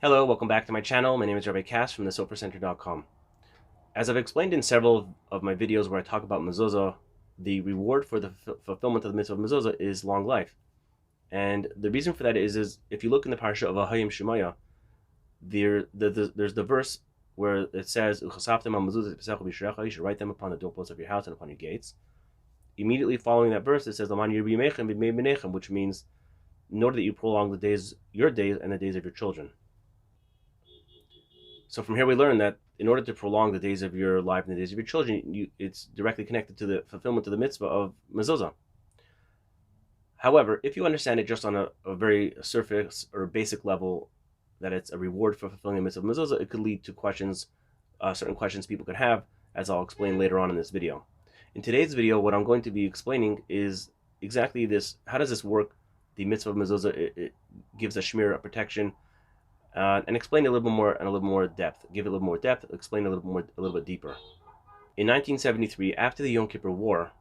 Hello, welcome back to my channel. My name is Rabbi Cass from thesofercenter.com. As I've explained in several of my videos where I talk about Mezuzah, the reward for the fulfillment of the Mitzvah of Mezuzah is long life. And the reason for that is if you look in the parasha of Ahayim Shemaya, there's the verse where it says, you should write them upon the doorposts of your house and upon your gates. Immediately following that verse, it says, which means, in order that you prolong the days, your days, and the days of your children. So from here we learn that in order to prolong the days of your life and the days of your children, it's directly connected to the fulfillment of the mitzvah of Mezuzah. However, if you understand it just on a very surface or basic level, that it's a reward for fulfilling the mitzvah of Mezuzah, it could lead to questions, certain questions people could have, as I'll explain later on in this video. In today's video, what I'm going to be explaining is exactly this. How does this work? The mitzvah of Mezuzah, it gives a Shmirah, a protection, and explain it a little bit more and a little more depth. Give it a little more depth. Explain a little bit deeper. In 1973, after the Yom Kippur War,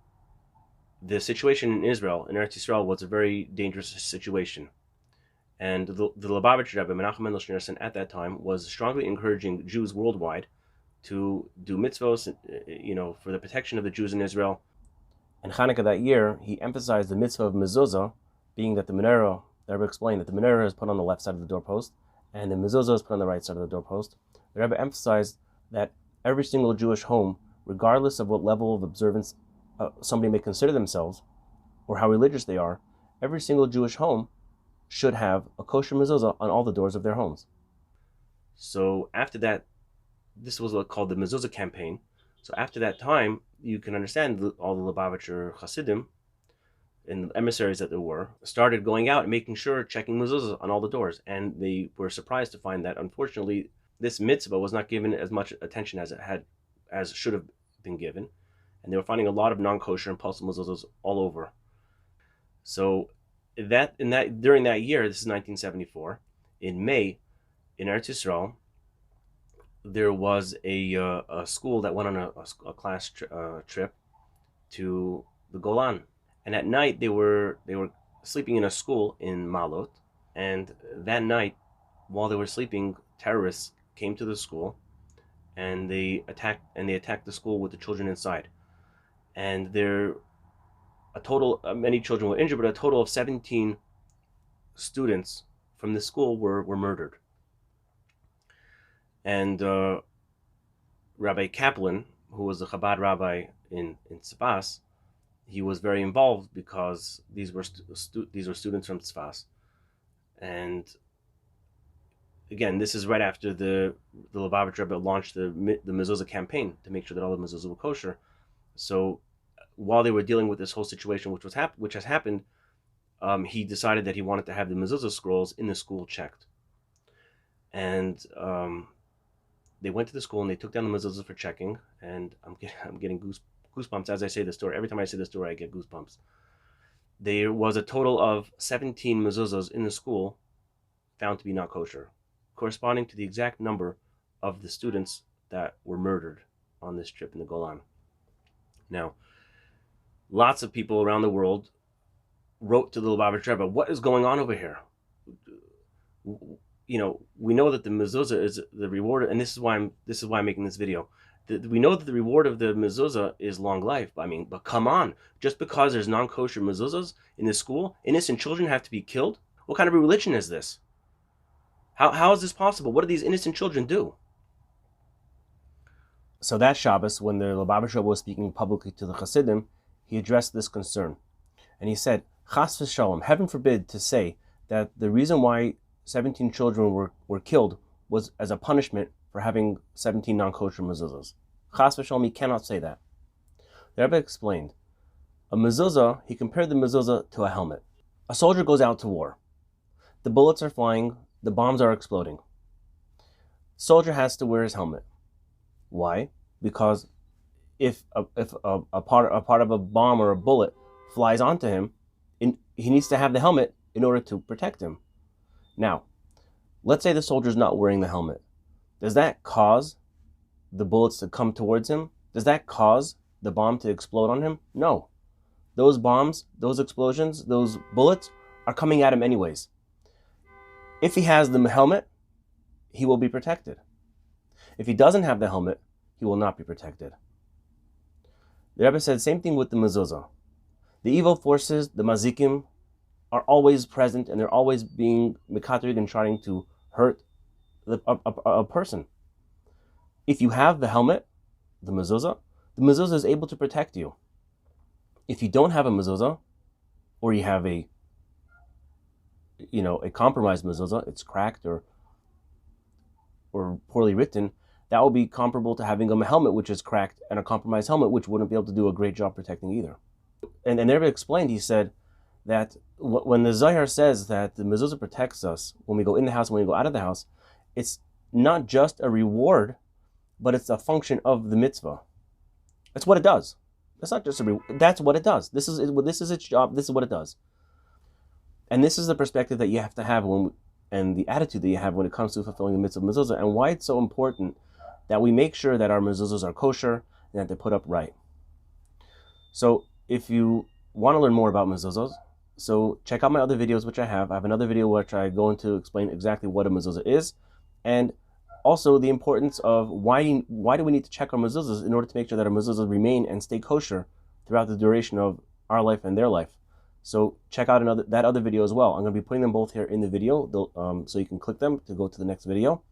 the situation in Israel, in Eretz Yisrael, was a very dangerous situation, and the Lubavitcher Rebbe Menachem Mendel Schneerson at that time was strongly encouraging Jews worldwide to do mitzvos, for the protection of the Jews in Israel. And Hanukkah that year, he emphasized the mitzvah of Mezuzah, being that the menorah, the Rebbe explained that the menorah is put on the left side of the doorpost, and the Mezuzah is put on the right side of the doorpost. The Rebbe emphasized that every single Jewish home, regardless of what level of observance somebody may consider themselves, or how religious they are, every single Jewish home should have a kosher Mezuzah on all the doors of their homes. So after that, this was called the Mezuzah Campaign. So after that time, you can understand all the Lubavitcher Hasidim and the emissaries that there were started going out and making sure, checking mezuzahs on all the doors, and they were surprised to find that unfortunately this mitzvah was not given as much attention as should have been given, and they were finding a lot of non-kosher and impulsive mezuzahs all over. So during that year, this is 1974, in May, in Eretz Yisrael, there was a school that went on a class trip to the Golan. And at night, they were sleeping in a school in Malot. And that night, while they were sleeping, terrorists came to the school, and they attacked the school with the children inside. And many children were injured, but a total of 17 students from the school were murdered. And Rabbi Kaplan, who was a Chabad rabbi in Tzfas, he was very involved because these were students from Tzfas. And again, this is right after the Lubavitcher Rebbe launched the Mezuzah Campaign to make sure that all the mezuzahs were kosher. So while they were dealing with this whole situation, which has happened, he decided that he wanted to have the Mezuzah Scrolls in the school checked. And they went to the school and they took down the mezuzahs for checking. And I'm getting goosebumps as I say this story. Every time I say this story, I get goosebumps. There was a total of 17 mezuzahs in the school found to be not kosher, corresponding to the exact number of the students that were murdered on this trip in the Golan. Now, lots of people around the world wrote to the Lubavitcher Rebbe, what is going on over here? We know that the mezuzah is the reward, and this is why I'm making this video. We know that the reward of the mezuzah is long life. But come on, just because there's non-kosher mezuzahs in this school, innocent children have to be killed? What kind of a religion is this? How is this possible? What do these innocent children do? So that Shabbos, when the Lubavitcher Rebbe was speaking publicly to the Hasidim, he addressed this concern, and he said, "Chas v'shalom, heaven forbid to say that the reason why 17 children were killed was as a punishment for having 17 non-kosher mezuzahs. Chas v'shalom, he cannot say that." The Rebbe explained, a mezuzah, he compared the mezuzah to a helmet. A soldier goes out to war. The bullets are flying, the bombs are exploding. The soldier has to wear his helmet. Why? Because if a part of a bomb or a bullet flies onto him, he needs to have the helmet in order to protect him. Now, let's say the soldier's not wearing the helmet. Does that cause the bullets to come towards him? Does that cause the bomb to explode on him? No. Those bombs, those explosions, those bullets are coming at him anyways. If he has the helmet, he will be protected. If he doesn't have the helmet, he will not be protected. The Rebbe said, same thing with the mezuzah. The evil forces, the mazikim, are always present, and they're always being mekatrig and trying to hurt a person. If you have the helmet, the mezuzah is able to protect you. If you don't have a mezuzah, or you have a compromised mezuzah, it's cracked or poorly written, that will be comparable to having a helmet which is cracked and a compromised helmet which wouldn't be able to do a great job protecting either. And the Rebbe explained, he said that when the Zohar says that the mezuzah protects us when we go in the house and when we go out of the house, it's not just a reward, but it's a function of the mitzvah. That's what it does. It's not just a reward. That's what it does. This is its job. This is what it does. And this is the perspective that you have to have and the attitude that you have when it comes to fulfilling the mitzvah of mezuzah, and why it's so important that we make sure that our mezuzahs are kosher and that they're put up right. So if you want to learn more about mezuzahs, so check out my other videos which I have. I have another video which I go into explain exactly what a mezuzah is, and also the importance of why do we need to check our mezuzahs in order to make sure that our mezuzahs remain and stay kosher throughout the duration of our life and their life. So check out that other video as well. I'm going to be putting them both here in the video, so you can click them to go to the next video.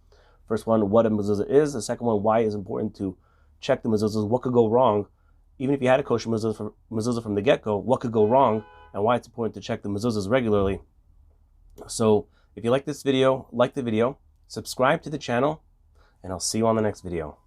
First one, what a mezuzah is. The second one, why it's important to check the mezuzahs. What could go wrong? Even if you had a kosher mezuzah from the get-go, what could go wrong? And why it's important to check the mezuzahs regularly. So if you like this video, like the video, subscribe to the channel, and I'll see you on the next video.